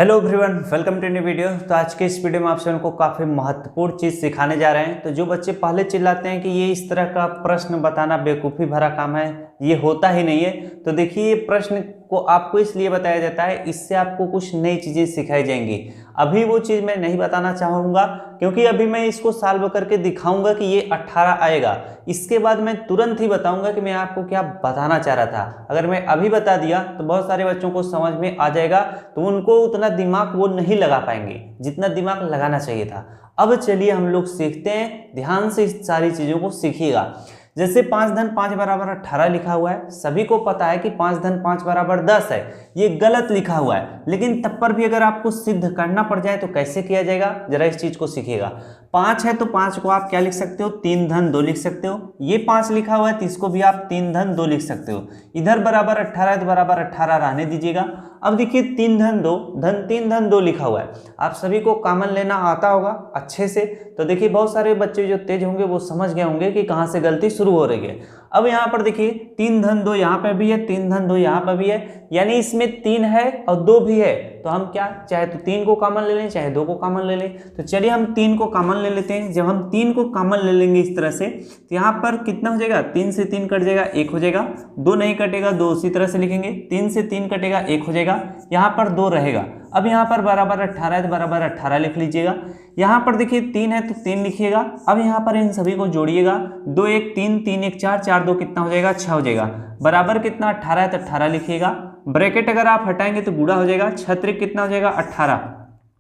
Hello everyone, welcome to new video. तो आज के इस वीडियो में आप सभी को काफ़ी महत्वपूर्ण चीज़ सिखाने जा रहे हैं। तो जो बच्चे पहले चिल्लाते हैं कि ये इस तरह का प्रश्न बताना बेवकूफ़ी भरा काम है, ये होता ही नहीं है, तो देखिए ये प्रश्न को आपको इसलिए बताया जाता है, इससे आपको कुछ नई चीज़ें सिखाई जाएंगी। अभी वो चीज़ मैं नहीं बताना चाहूँगा क्योंकि अभी मैं इसको सॉल्व करके दिखाऊंगा कि ये 18 आएगा। इसके बाद मैं तुरंत ही बताऊंगा कि मैं आपको क्या बताना चाह रहा था। अगर मैं अभी बता दिया तो बहुत सारे बच्चों को समझ में आ जाएगा, तो उनको उतना दिमाग वो नहीं लगा पाएंगे जितना दिमाग लगाना चाहिए था। अब चलिए हम लोग सीखते हैं, ध्यान से इस सारी चीज़ों को सीखिएगा। जैसे 5 धन 5 बराबर 18 लिखा हुआ है, सभी को पता है कि 5 धन 5 बराबर 10 है, ये गलत लिखा हुआ है। लेकिन तब पर भी अगर आपको सिद्ध करना पड़ जाए तो कैसे किया जाएगा, जरा इस चीज को सीखिएगा। 5 है तो 5 को आप क्या लिख सकते हो, 3 धन 2 लिख सकते हो। ये 5 लिखा हुआ है तो इसको भी आप 3 धन 2 लिख सकते हो। इधर बराबर 18 है तो बराबर 18 रहने दीजिएगा। अब देखिए 3 धन 2 धन 3 धन 2 लिखा हुआ है, आप सभी को कॉमन लेना आता होगा अच्छे से। तो देखिए बहुत सारे बच्चे जो तेज होंगे वो समझ गए होंगे कि कहाँ से गलती शुरू हो रही है। अब यहाँ पर देखिए 3 धन 2 यहाँ पे भी है, 3 धन 2 यहाँ पर भी है, यानी इसमें 3 है और 2 भी है। तो हम क्या चाहे तो 3 को कॉमन ले लें, चाहे 2 को कॉमन ले लें। तो चलिए हम 3 को कॉमन ले लेते हैं। जब हम 3 को कॉमन ले लेंगे इस तरह से, तो यहाँ पर कितना हो जाएगा, 3 से 3 कट जाएगा, 1 हो जाएगा। 2 नहीं कटेगा, 2 उसी तरह से लिखेंगे। 3 से 3 कटेगा, 1 हो जाएगा। यहाँ पर 2 रहेगा। अब यहाँ पर बराबर 18 है तो बराबर 18 लिख लीजिएगा। यहाँ पर देखिए 3 है तो 3 लिखिएगा। अब यहाँ पर इन सभी को जोड़िएगा, 2 1 3 3 1 4 4 2 कितना हो जाएगा, 6 हो जाएगा। बराबर कितना 18 है तो 18 लिखिएगा। ब्रैकेट अगर आप हटाएंगे तो गुणा हो जाएगा। 6 कितना हो जाएगा 18।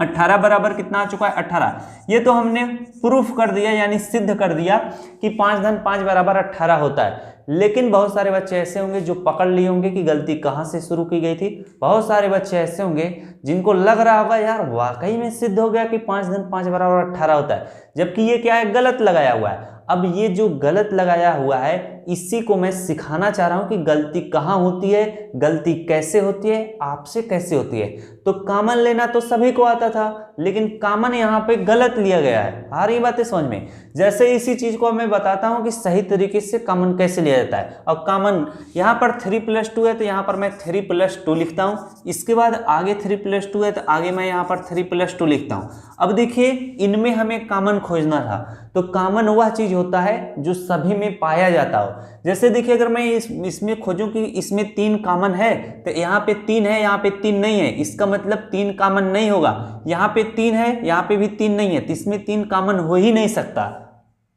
18 बराबर कितना आ चुका है 18। ये तो हमने प्रूफ कर दिया, यानी सिद्ध कर दिया कि 5 धन 5 बराबर 18 होता है। लेकिन बहुत सारे बच्चे ऐसे होंगे जो पकड़ लिए होंगे कि गलती कहाँ से शुरू की गई थी। बहुत सारे बच्चे ऐसे होंगे जिनको लग रहा होगा यार वाकई में सिद्ध हो गया कि 5 धन 5 बराबर 18 होता है, जबकि ये क्या है, गलत लगाया हुआ है। अब ये जो गलत लगाया हुआ है इसी को मैं सिखाना चाह रहा हूं कि गलती कहाँ होती है, गलती कैसे होती है, आपसे कैसे होती है। तो कॉमन लेना तो सभी को आता था, लेकिन कॉमन यहाँ पे गलत लिया गया है। आ रही बातें समझ में। जैसे इसी चीज को मैं बताता हूं कि सही तरीके से कॉमन कैसे लिया जाता है। और कॉमन यहाँ पर 3+2 है तो यहाँ पर मैं 3+2 लिखता हूँ। इसके बाद आगे 3+2 है तो आगे मैं यहाँ पर 3+2 लिखता हूँ। अब देखिए इनमें हमें कॉमन खोजना था, तो कॉमन वह चीज होता है जो सभी में पाया जाता हो। जैसे देखिए अगर मैं इसमें खोजूं कि इसमें 3 कॉमन है तो यहाँ पे 3 है, यहाँ पे 3 नहीं है, इसका मतलब 3 कॉमन नहीं होगा। यहाँ पे 3 है, यहाँ पे भी 3 नहीं है, तो इसमें 3 कॉमन हो ही नहीं सकता।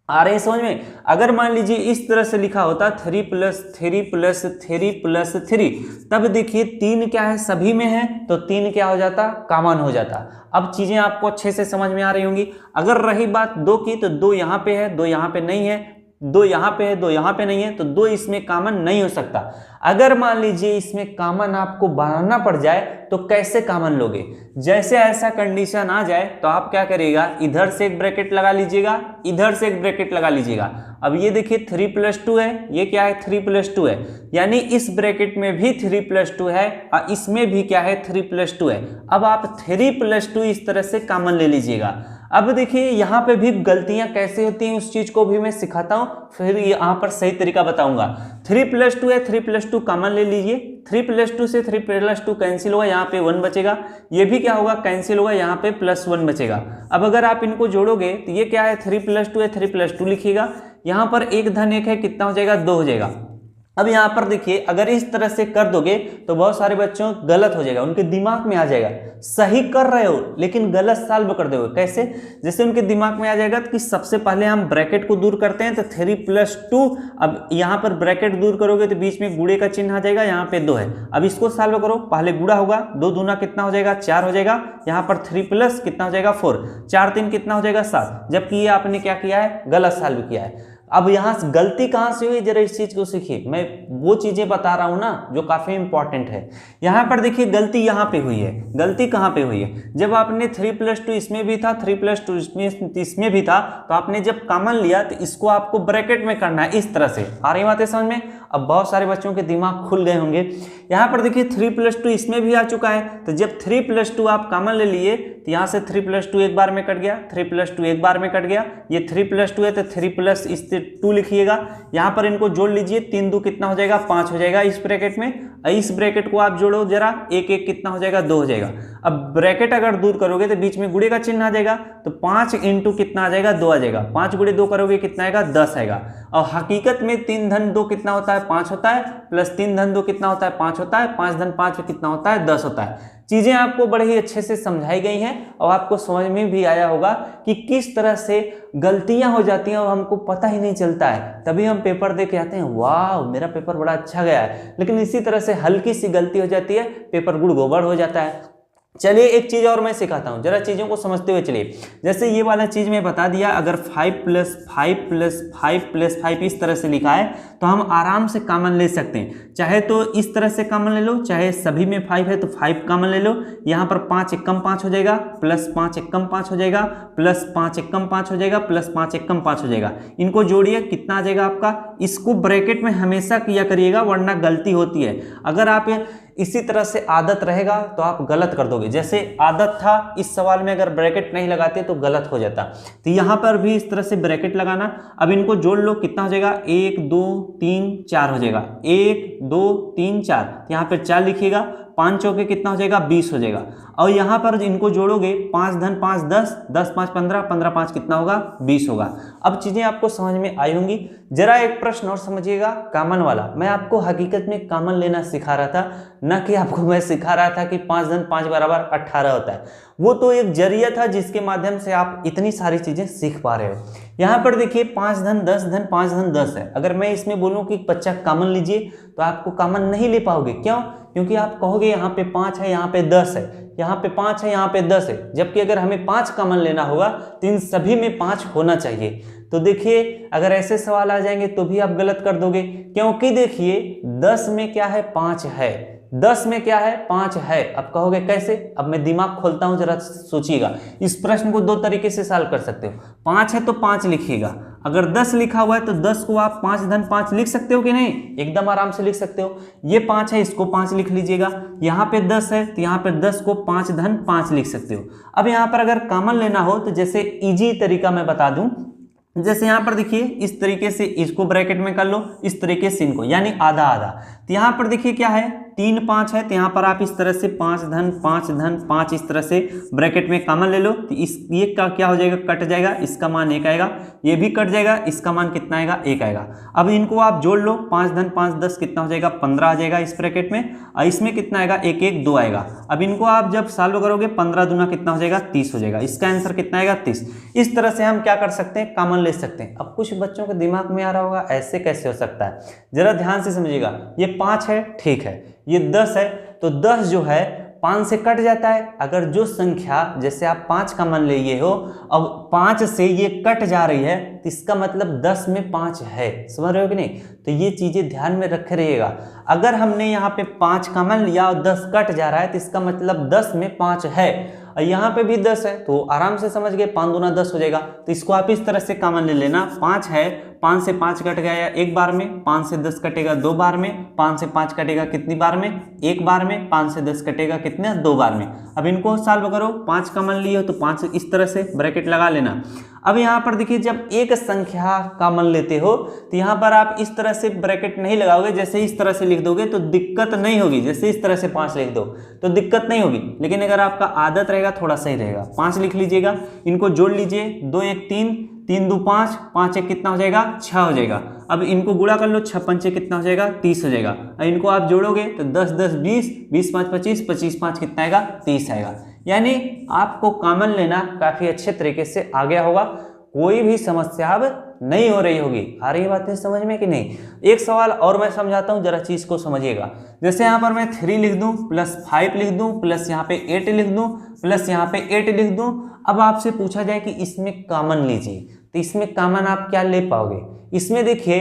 आ रहे हैं समझ में। अगर मान लीजिए इस तरह से लिखा होता 3+3+3+3, तब देखिए 3 क्या है, सभी में है, तो 3 क्या हो जाता, कॉमन हो जाता। अब चीजें आपको अच्छे से समझ में आ रही होंगी। अगर रही बात 2 की, तो 2 यहाँ पे है, 2 यहाँ पे नहीं है, 2 यहाँ पे है, 2 यहाँ पे नहीं है, तो 2 इसमें कॉमन नहीं हो सकता। अगर मान लीजिए इसमें कॉमन आपको बनाना पड़ जाए तो कैसे कॉमन लोगे। जैसे ऐसा कंडीशन आ जाए तो आप क्या करिएगा, इधर से एक ब्रैकेट लगा लीजिएगा, इधर से एक ब्रैकेट लगा लीजिएगा। अब ये देखिए 3+2 है, ये क्या है 3+2 है, यानी इस ब्रैकेट में भी 3+2 है और इसमें भी क्या है 3+2 है। अब आप 3+2 इस तरह से कॉमन ले लीजिएगा। अब देखिए यहाँ पे भी गलतियां कैसे होती हैं उस चीज को भी मैं सिखाता हूं, फिर यहाँ पर सही तरीका बताऊंगा। 3+2 है, 3+2 कॉमन ले लीजिए। 3+2 से 3+2 कैंसिल होगा, यहाँ पे 1 बचेगा। ये भी क्या होगा, कैंसिल होगा, यहाँ पे +1 बचेगा। अब अगर आप इनको जोड़ोगे तो ये क्या है 3+2 है, 3+2 लिखिएगा। यहाँ पर 1 धन 1 है, कितना हो जाएगा 2 हो जाएगा। अब यहाँ पर देखिए अगर इस तरह से कर दोगे तो बहुत सारे बच्चों गलत हो जाएगा, उनके दिमाग में आ जाएगा सही कर रहे हो लेकिन गलत सॉल्व कर दोगे। कैसे, जैसे उनके दिमाग में आ जाएगा कि सबसे पहले हम ब्रैकेट को दूर करते हैं तो 3+2, अब यहाँ पर ब्रैकेट दूर करोगे तो बीच में गुणे का चिन्ह आ जाएगा, यहाँ पे 2 है। अब इसको सॉल्व करो, पहले गुणा होगा, 2 दूना कितना हो जाएगा 4 हो जाएगा, यहाँ पर 3+ कितना हो जाएगा 4, 4 3 कितना हो जाएगा 7, जबकि ये आपने क्या किया है, गलत सॉल्व किया है। अब यहाँ गलती कहाँ से हुई, जरा इस चीज को सीखिए। मैं वो चीजें बता रहा हूं ना जो काफी इंपॉर्टेंट है। यहाँ पर देखिए गलती यहाँ पे हुई है। गलती कहाँ पे हुई है, जब आपने 3+2 इसमें भी था, 3+2 इसमें भी था, तो आपने जब कॉमन लिया तो इसको आपको ब्रैकेट में करना है इस तरह से। आ रही बातें समझ में। अब बहुत सारे बच्चों के दिमाग खुल गए होंगे। यहाँ पर देखिए 3+2 इसमें भी आ चुका है, तो जब 3+2 आप कॉमन ले लिए तो यहाँ से 3+2 एक बार में कट गया, 3+2 एक बार में कट गया, ये 3+2 है तो 3+2 लिखिएगा। यहाँ पर इनको जोड़ लीजिए, 3 2 कितना हो जाएगा 5 हो जाएगा इस ब्रैकेट में। इस ब्रैकेट को आप जोड़ो जरा, 1 1 कितना हो जाएगा 2 हो जाएगा। अब ब्रैकेट अगर दूर करोगे तो बीच में गुणे का चिन्ह आ जाएगा, तो 5 इंटू कितना आ जाएगा 2 आ जाएगा। 5 गुणे 2 करोगे कितना आएगा 10 आएगा। और हकीकत में 3 धन 2 कितना होता है 5 होता है, प्लस 3 धन 2 कितना होता है 5 होता है, 5 धन 5 कितना होता है 10 होता है। चीजें आपको बड़े ही अच्छे से समझाई गई हैं और आपको समझ में भी आया होगा कि किस तरह से गलतियां हो जाती हैं और हमको पता ही नहीं चलता है। तभी हम पेपर दे के आते हैं, वाह मेरा पेपर बड़ा अच्छा गया है, लेकिन इसी तरह से हल्की सी गलती हो जाती है, पेपर गुड़ गोबर हो जाता है। चलिए एक चीज और मैं सिखाता हूं, जरा चीजों को समझते हुए चलिए। जैसे ये वाला चीज मैं बता दिया, अगर 5 + 5 + 5 + 5 इस तरह से लिखा है तो हम आराम से कॉमन ले सकते हैं। चाहे तो इस तरह से कॉमन ले लो, चाहे सभी में 5 है तो 5 कॉमन ले लो। यहाँ पर 5 × 5 हो जाएगा, प्लस 5 × 5 हो जाएगा, प्लस 5 × 5 हो जाएगा, प्लस 5 × 5 हो जाएगा। इनको जोड़िए कितना आ जाएगा आपका। इसको ब्रैकेट में हमेशा किया करिएगा वरना गलती होती है। अगर आप इसी तरह से आदत रहेगा तो आप गलत कर दोगे। जैसे आदत था इस सवाल में अगर ब्रैकेट नहीं लगाते तो गलत हो जाता, तो यहाँ पर भी इस तरह से ब्रैकेट लगाना। अब इनको जोड़ लो कितना हो जाएगा 1 2 3 4 हो जाएगा, 1 2 3 4, यहाँ पर 4 लिखिएगा। 5 चौके कितना हो जाएगा 20 हो जाएगा। और यहाँ पर इनको जोड़ोगे 5 धन 5 10, 10 5 15, 15 5 कितना होगा 20 होगा। अब चीजें आपको समझ में आई होंगी। जरा एक प्रश्न और समझिएगा, कॉमन वाला। मैं आपको हकीकत में कॉमन लेना सिखा रहा था, न कि आपको मैं सिखा रहा था कि 5 धन 5 बराबर 18 होता है। वो तो एक जरिया था जिसके माध्यम से आप इतनी सारी चीजें सीख पा रहे हो। यहाँ पर देखिए 5 धन 10 धन 5 धन 10 है। अगर मैं इसमें बोलूं कि बच्चा कॉमन लीजिए तो आपको कॉमन नहीं ले पाओगे। क्यों? क्योंकि आप कहोगे यहाँ पे 5 है, यहाँ पे 10 है, यहाँ पे 5 है, यहाँ पे 10 है। जबकि अगर हमें 5 कॉमन लेना होगा तो इन सभी में 5 होना चाहिए। तो देखिए अगर ऐसे सवाल आ जाएंगे तो भी आप गलत कर दोगे, क्योंकि देखिए 10 में क्या है 5 है, 10 में क्या है 5 है। अब कहोगे कैसे? अब मैं दिमाग खोलता हूं, जरा सोचिएगा। इस प्रश्न को 2 तरीके से सॉल्व कर सकते हो। 5 है तो 5 लिखिएगा, अगर 10 लिखा हुआ है तो 10 को आप 5 धन 5 लिख सकते हो कि नहीं? एकदम आराम से लिख सकते हो। ये 5 है, इसको 5 लिख लीजिएगा। यहाँ पे 10 है तो यहाँ पे 10 को 5 धन 5 लिख सकते हो। अब यहाँ पर अगर कॉमन लेना हो तो जैसे इजी तरीका मैं बता दूं, जैसे यहाँ पर देखिए इस तरीके से इसको ब्रैकेट में कर लो, इस तरीके से इनको, यानी आधा आधा। तो यहाँ पर देखिए क्या है 3 5 है, तो यहाँ पर आप इस तरह से 5 धन 5 धन 5 इस तरह से ब्रैकेट में कॉमन ले लो। तो इस ये का क्या हो जाएगा, कट जाएगा, इसका मान 1 आएगा। ये भी कट जाएगा, इसका मान कितना आएगा 1 आएगा। अब इनको आप जोड़ लो, 5 धन 5 10 कितना हो जाएगा 15 आ जाएगा इस ब्रैकेट में, और इसमें कितना आएगा 1 1 2 आएगा। अब इनको आप जब सॉल्व करोगे 15 दूना कितना हो जाएगा 30 हो जाएगा। इसका आंसर कितना आएगा 30। इस तरह से हम क्या कर सकते हैं, कॉमन ले सकते हैं। अब कुछ बच्चों के दिमाग में आ रहा होगा ऐसे कैसे हो सकता है, जरा ध्यान से समझिएगा। ये 5 है, ठीक है, ये 10 है, तो 10 जो है 5 से कट जाता है। अगर जो संख्या, जैसे आप 5 कॉमन लिए हो, अब 5 से ये कट जा रही है तो इसका मतलब 10 में 5 है। समझ रहे हो कि नहीं? तो ये चीजें ध्यान में रखे रहिएगा। अगर हमने यहाँ पे 5 कॉमन लिया और 10 कट जा रहा है तो इसका मतलब 10 में 5 है, और यहाँ पे भी 10 है, तो आराम से समझ गए 5 दूना 10 हो जाएगा। तो इसको आप इस तरह से कॉमन ले लेना। 5 है, 5 से 5 कट गया एक बार में, 5 से 10 कटेगा 2 बार में, 5 से 5 कटेगा कितनी बार में, 1 बार में, 5 से 10 कटेगा कितने 2 बार में। अब इनको सॉल्व करो, 5 कॉमन लिए हो तो 5 इस तरह से ब्रैकेट लगा लेना। अब यहाँ पर देखिए जब एक संख्या कॉमन लेते हो तो यहाँ पर आप इस तरह से ब्रैकेट नहीं लगाओगे, जैसे इस तरह से लिख दोगे तो दिक्कत नहीं होगी। जैसे इस तरह से 5 लिख दो तो दिक्कत नहीं होगी, लेकिन अगर आपका आदत रहेगा थोड़ा सही रहेगा। 5 लिख लीजिएगा, इनको जोड़ लीजिए, 2 1 3, 3 2 5, 5 1 कितना हो जाएगा 6 हो जाएगा। अब इनको गुणा कर लो, 6 5 कितना हो जाएगा 30 हो जाएगा। अब इनको आप जोड़ोगे तो 10 10 20, 20 5 25, 25 5 कितना आएगा 30 आएगा। यानी आपको कॉमन लेना काफी अच्छे तरीके से आ गया होगा, कोई भी समस्या अब नहीं हो रही होगी। आ रही बातें समझ में कि नहीं? एक सवाल और मैं समझाता हूं, जरा चीज को समझिएगा। जैसे यहाँ पर मैं 3 लिख दूं, प्लस 5 लिख दूं, प्लस यहाँ पे 8 लिख दूं, प्लस यहाँ पे 8 लिख दूं। अब आपसे पूछा जाए कि इसमें कॉमन लीजिए, तो इसमें कॉमन आप क्या ले पाओगे? इसमें देखिए,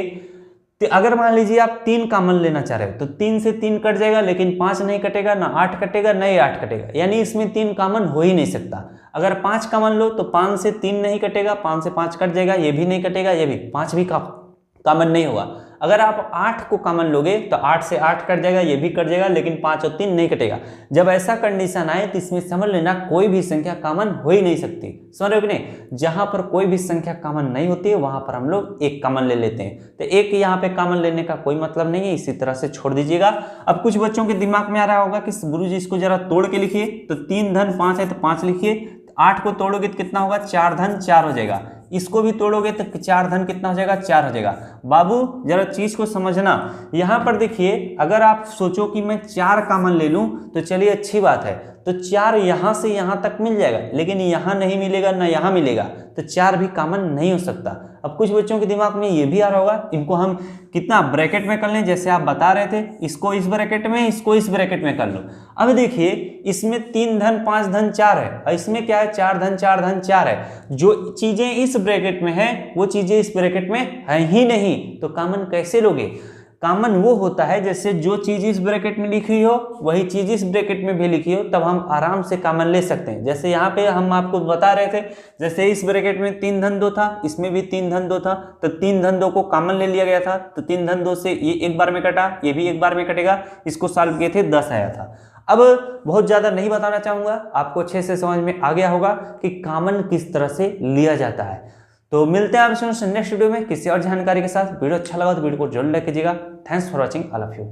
तो अगर मान लीजिए आप 3 कॉमन लेना चाह रहे हो तो 3 से 3 कट जाएगा, लेकिन 5 नहीं कटेगा, ना 8 कटेगा, ना ही 8 कटेगा, यानी इसमें 3 कॉमन हो ही नहीं सकता। अगर 5 कॉमन लो तो 5 से 3 नहीं कटेगा, 5 से 5 कट जाएगा, ये भी नहीं कटेगा, ये भी 5 भी कॉमन नहीं होगा। अगर आप 8 को कॉमन लोगे तो 8 से 8 कट जाएगा, ये भी कट जाएगा, लेकिन 5 और 3 नहीं कटेगा। जब ऐसा कंडीशन आए तो इसमें समझ लेना कोई भी संख्या कॉमन हो ही नहीं सकती। समझ रहे हो कि नहीं? जहां पर कोई भी संख्या कॉमन नहीं होती है वहां पर हम लोग एक कॉमन ले लेते हैं। तो एक यहाँ पे कॉमन लेने का कोई मतलब नहीं है, इसी तरह से छोड़ दीजिएगा। अब कुछ बच्चों के दिमाग में आ रहा होगा कि गुरुजी इसको जरा तोड़ के लिखिए, तो 3 धन 5 है तो 5 लिखिए। 8 को तोड़ोगे तो कितना होगा? 4 धन 4 हो जाएगा। इसको भी तोड़ोगे तो 4 धन कितना हो जाएगा? 4 हो जाएगा। बाबू जरा चीज को समझना, यहां पर देखिए, अगर आप सोचो कि मैं 4 कॉमन ले लूं तो चलिए अच्छी बात है, तो 4 यहां से यहां तक मिल जाएगा, लेकिन यहां नहीं मिलेगा ना यहां मिलेगा, तो 4 भी कॉमन नहीं हो सकता। अब कुछ बच्चों के दिमाग में ये भी आ रहा होगा, इनको हम कितना ब्रैकेट में कर लें, जैसे आप बता रहे थे, इसको इस ब्रैकेट में, इसको इस ब्रैकेट में कर लो। अब देखिए इसमें 3 धन 5 धन 4 है और इसमें क्या है? 4 धन 4 धन 4 है। जो चीजें इस ब्रैकेट में है वो चीजें इस ब्रैकेट में है ही नहीं, तो कॉमन कैसे लोगे? कॉमन वो होता है जैसे जो चीज इस ब्रैकेट में लिखी हो वही चीज इस ब्रैकेट में भी लिखी हो, तब हम आराम से कॉमन ले सकते हैं। जैसे यहाँ पे हम आपको बता रहे थे, जैसे इस ब्रैकेट में 3 धन 2 था, इसमें भी 3 धन 2 था, तो 3 धन 2 को कॉमन ले लिया गया था, तो 3 धन 2 से ये एक बार में कटा, ये भी एक बार में कटेगा। इसको सॉल्व किए थे 10 आया था। अब बहुत ज्यादा नहीं बताना चाहूंगा, आपको अच्छे से समझ में आ गया होगा कि कॉमन किस तरह से लिया जाता है। तो मिलते हैं आपसे नेक्स्ट वीडियो में किसी और जानकारी के साथ। वीडियो अच्छा लगा तो वीडियो को जरूर लाइक कीजिएगा। Thanks for watching, all of you.